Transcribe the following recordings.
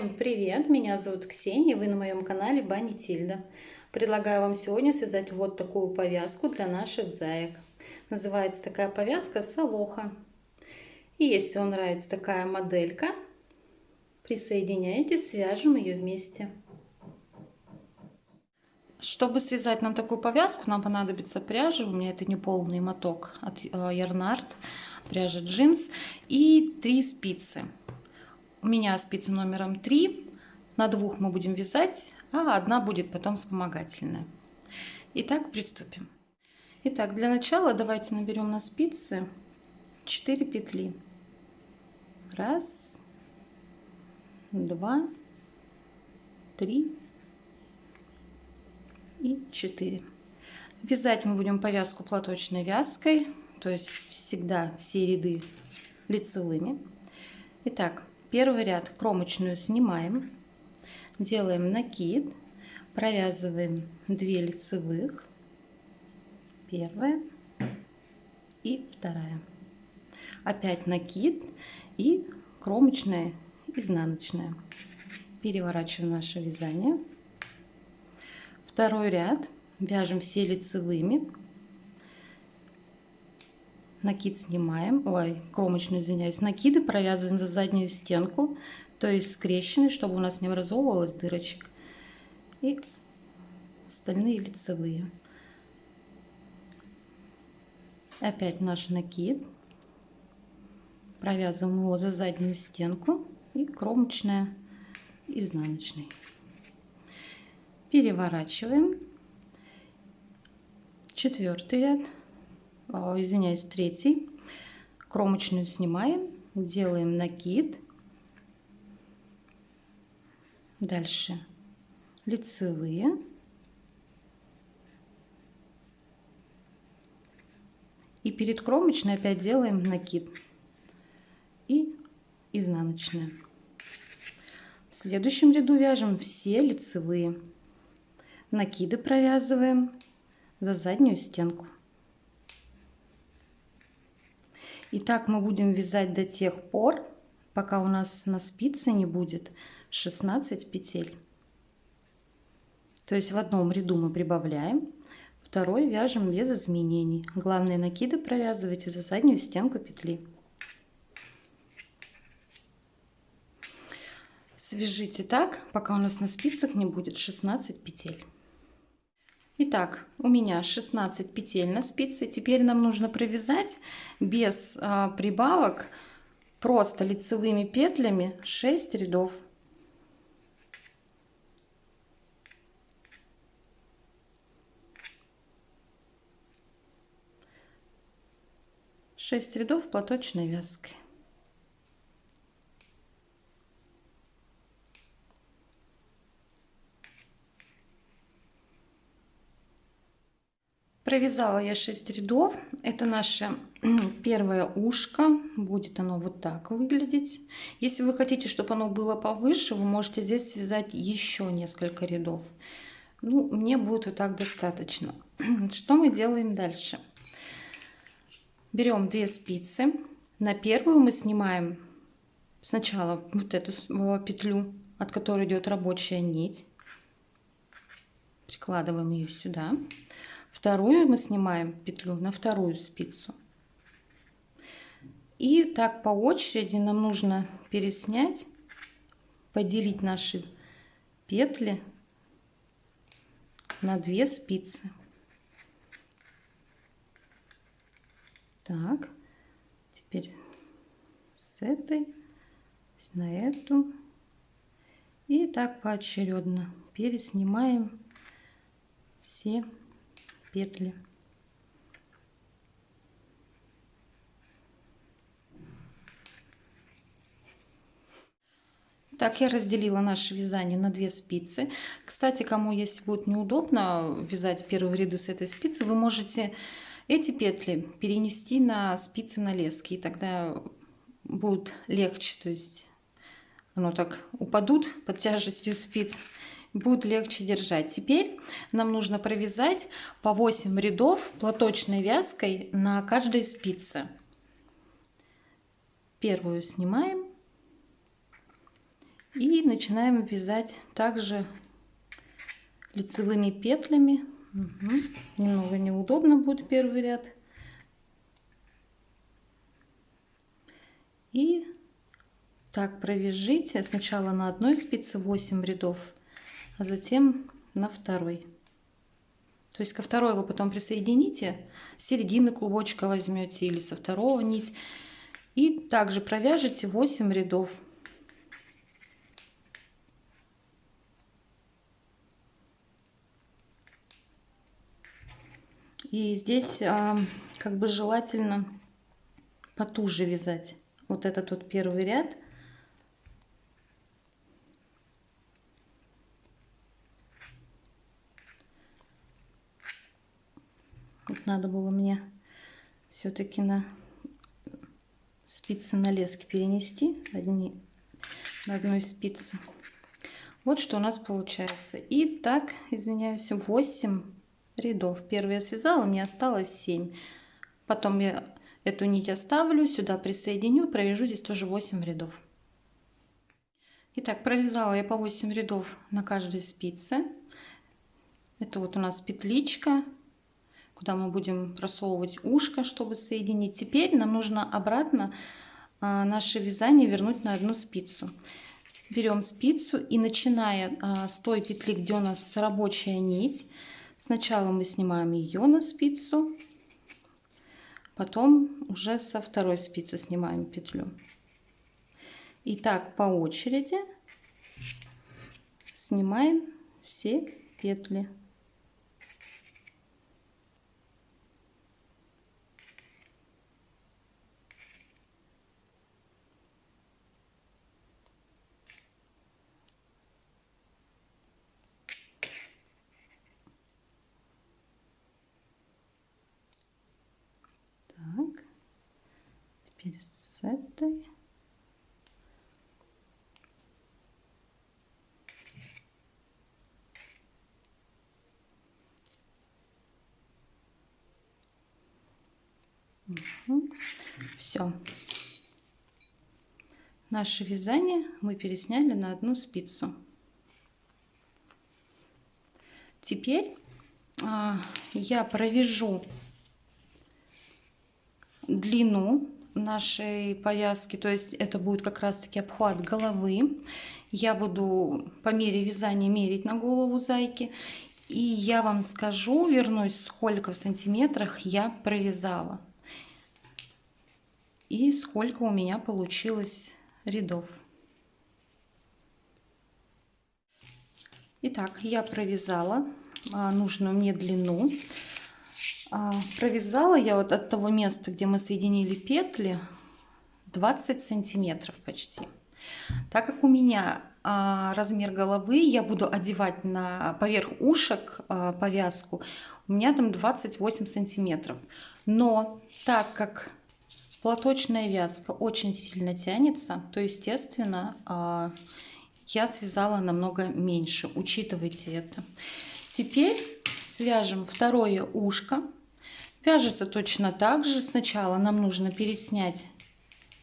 Всем привет! Меня зовут Ксения, вы на моем канале Бани Тильда. Предлагаю вам сегодня связать вот такую повязку для наших заек. Называется такая повязка Солоха. И если вам нравится такая моделька, присоединяйтесь, свяжем ее вместе. Чтобы связать нам такую повязку, нам понадобится пряжа. У меня это не полный моток от Yarnart, пряжа джинс, и 3 спицы. У меня спица номером 3, на 2 мы будем вязать, а 1 будет потом вспомогательная. Итак, приступим. Итак, для начала давайте наберем на спицы 4 петли. 1, 2, 3 и 4. Вязать мы будем повязку платочной вязкой, то есть всегда все ряды лицевыми. Итак, первый ряд кромочную снимаем, делаем накид, провязываем 2 лицевых, первая и вторая, опять накид и кромочная, изнаночная. Переворачиваем наше вязание. Второй ряд вяжем все лицевыми, накид снимаем, кромочную, извиняюсь, накиды провязываем за заднюю стенку, то есть скрещенные, чтобы у нас не образовывалось дырочек, и остальные лицевые. Опять наш накид, провязываем его за заднюю стенку и кромочная, изнаночной. Переворачиваем. Четвертый ряд, извиняюсь, третий, кромочную снимаем, делаем накид, дальше лицевые, и перед кромочной опять делаем накид и изнаночная. В следующем ряду вяжем все лицевые, накиды провязываем за заднюю стенку. И так мы будем вязать до тех пор, пока у нас на спице не будет 16 петель. То есть в одном ряду мы прибавляем, второй вяжем без изменений. Главные накиды провязывайте за заднюю стенку петли. Свяжите так, пока у нас на спицах не будет 16 петель. Итак, у меня 16 петель на спице. Теперь нам нужно провязать без прибавок, просто лицевыми петлями 6 рядов. Шесть рядов платочной вязкой. Провязала я 6 рядов. Это наше первое ушко. Будет оно вот так выглядеть. Если вы хотите, чтобы оно было повыше, вы можете здесь связать еще несколько рядов. Ну, мне будет вот так достаточно. Что мы делаем дальше? Берем 2 спицы. На первую мы снимаем сначала вот эту петлю, от которой идет рабочая нить. Прикладываем ее сюда. Вторую мы снимаем петлю на вторую спицу. И так по очереди нам нужно переснять, поделить наши петли на 2 спицы. Так, теперь с этой на эту. И так поочередно переснимаем все петли. Так, я разделила наше вязание на 2 спицы. Кстати, кому если будет неудобно вязать первые ряды с этой спицы, вы можете эти петли перенести на спицы на лески, и тогда будет легче, то есть оно так упадут под тяжестью спиц, будет легче держать. Теперь нам нужно провязать по 8 рядов платочной вязкой на каждой спице. Первую снимаем И начинаем вязать также лицевыми петлями. Немного неудобно будет первый ряд. И так провяжите сначала на одной спице 8 рядов, а затем на второй. То есть ко второй вы потом присоедините, с середины клубочка возьмете или со второго нить. И также провяжите 8 рядов. И здесь как бы желательно потуже вязать. Вот этот вот первый ряд. Вот надо было мне все-таки на спицы на леске перенести, на одной спице. Вот что у нас получается. И так, извиняюсь, 8 рядов. Первый я связала, мне осталось 7. Потом я эту нить оставлю, сюда присоединю, провяжу здесь тоже 8 рядов. Итак, провязала я по 8 рядов на каждой спице. Это вот у нас петличка, куда мы будем просовывать ушко, чтобы соединить. Теперь нам нужно обратно наше вязание вернуть на одну спицу. Берем спицу и, начиная с той петли, где у нас рабочая нить, сначала мы снимаем ее на спицу, потом уже со второй спицы снимаем петлю. И так по очереди снимаем все петли. Так, теперь с этой. Все. Наше вязание мы пересняли на одну спицу. Теперь я провяжу длину нашей повязки, то есть это будет как раз таки обхват головы. Я буду по мере вязания мерить на голову зайки, и я вам скажу, вернусь, сколько в сантиметрах я провязала и сколько у меня получилось рядов. Итак, я провязала нужную мне длину. Провязала я вот от того места, где мы соединили петли, 20 сантиметров почти. Так как у меня размер головы, я буду одевать поверх ушек повязку, у меня там 28 сантиметров. Но так как платочная вязка очень сильно тянется, то, естественно, я связала намного меньше. Учитывайте это. Теперь свяжем второе ушко. Вяжется точно так же. Сначала нам нужно переснять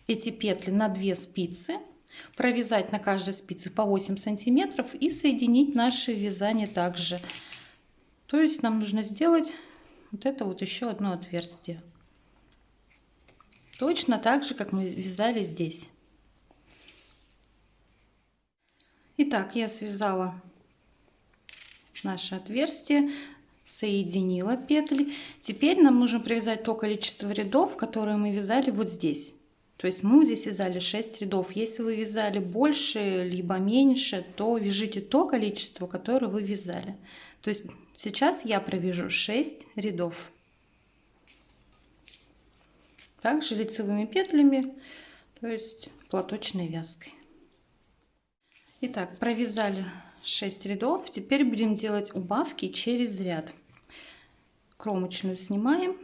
эти петли на 2 спицы, провязать на каждой спице по 8 сантиметров и соединить наше вязание также. То есть нам нужно сделать вот это вот еще одно отверстие. Точно так же, как мы вязали здесь. Итак, я связала наше отверстие, соединила петли. Теперь нам нужно провязать то количество рядов, которые мы вязали вот здесь. То есть мы здесь вязали 6 рядов. Если вы вязали больше либо меньше, то вяжите то количество, которое вы вязали. То есть сейчас я провяжу 6 рядов. Также лицевыми петлями, то есть платочной вязкой. Итак, провязали 6 рядов. Теперь будем делать убавки через ряд. Кромочную снимаем,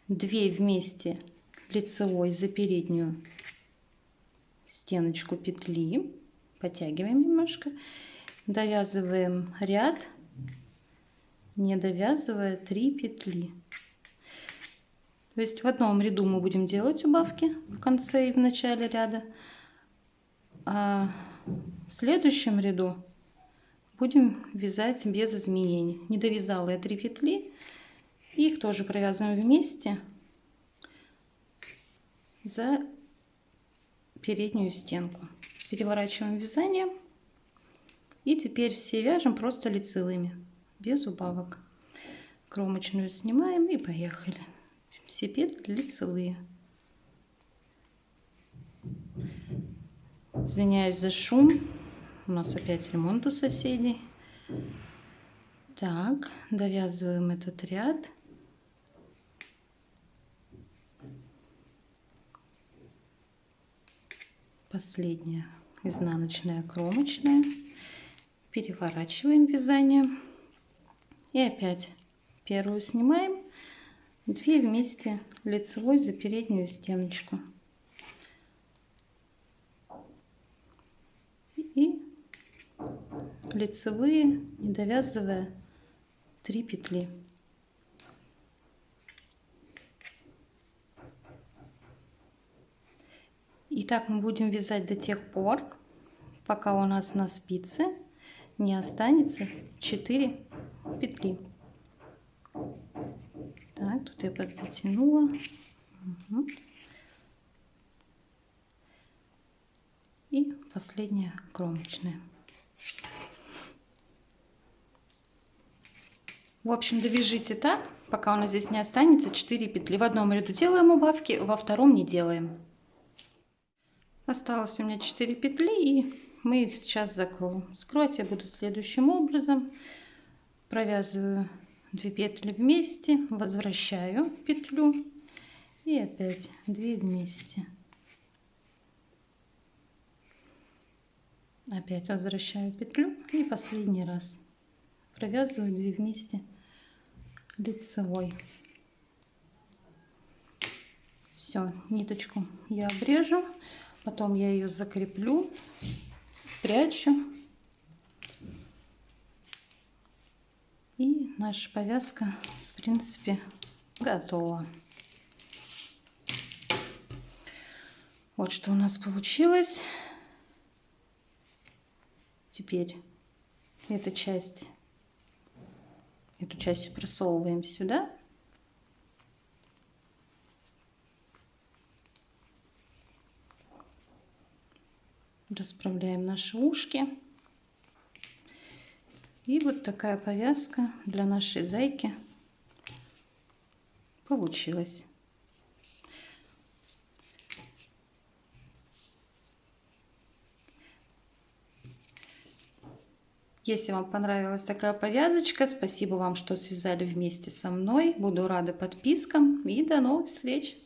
2 вместе лицевой за переднюю стеночку петли, подтягиваем немножко, довязываем ряд, не довязывая 3 петли. То есть в одном ряду мы будем делать убавки в конце и в начале ряда, а В следующем ряду будем вязать без изменений. Не довязала я 3 петли. Их тоже провязываем вместе за переднюю стенку. Переворачиваем вязание. И теперь все вяжем просто лицевыми, без убавок. Кромочную снимаем и поехали. Все петли лицевые. Извиняюсь за шум. У нас опять ремонт у соседей. Так, довязываем этот ряд. Последняя изнаночная кромочная. Переворачиваем вязание. И опять первую снимаем. 2 вместе лицевой за переднюю стеночку. И лицевые, не довязывая, 3 петли. И так мы будем вязать до тех пор, пока у нас на спице не останется 4 петли. Так, тут я подзатянула. Угу. И последняя кромочная. В общем, довяжите так, пока у нас здесь не останется 4 петли. В одном ряду делаем убавки, во втором не делаем. Осталось у меня 4 петли, и мы их сейчас закроем. Скрывать я буду следующим образом. Провязываю 2 петли вместе, возвращаю петлю и опять 2 вместе. Опять возвращаю петлю и последний раз провязываю 2 вместе лицевой. Все, ниточку я обрежу, потом я ее закреплю, спрячу, и наша повязка, в принципе, готова. Вот что у нас получилось. Теперь эту часть просовываем сюда. Расправляем наши ушки. И вот такая повязка для нашей зайки получилась. Если вам понравилась такая повязочка, спасибо вам, что связали вместе со мной. Буду рада подпискам и до новых встреч!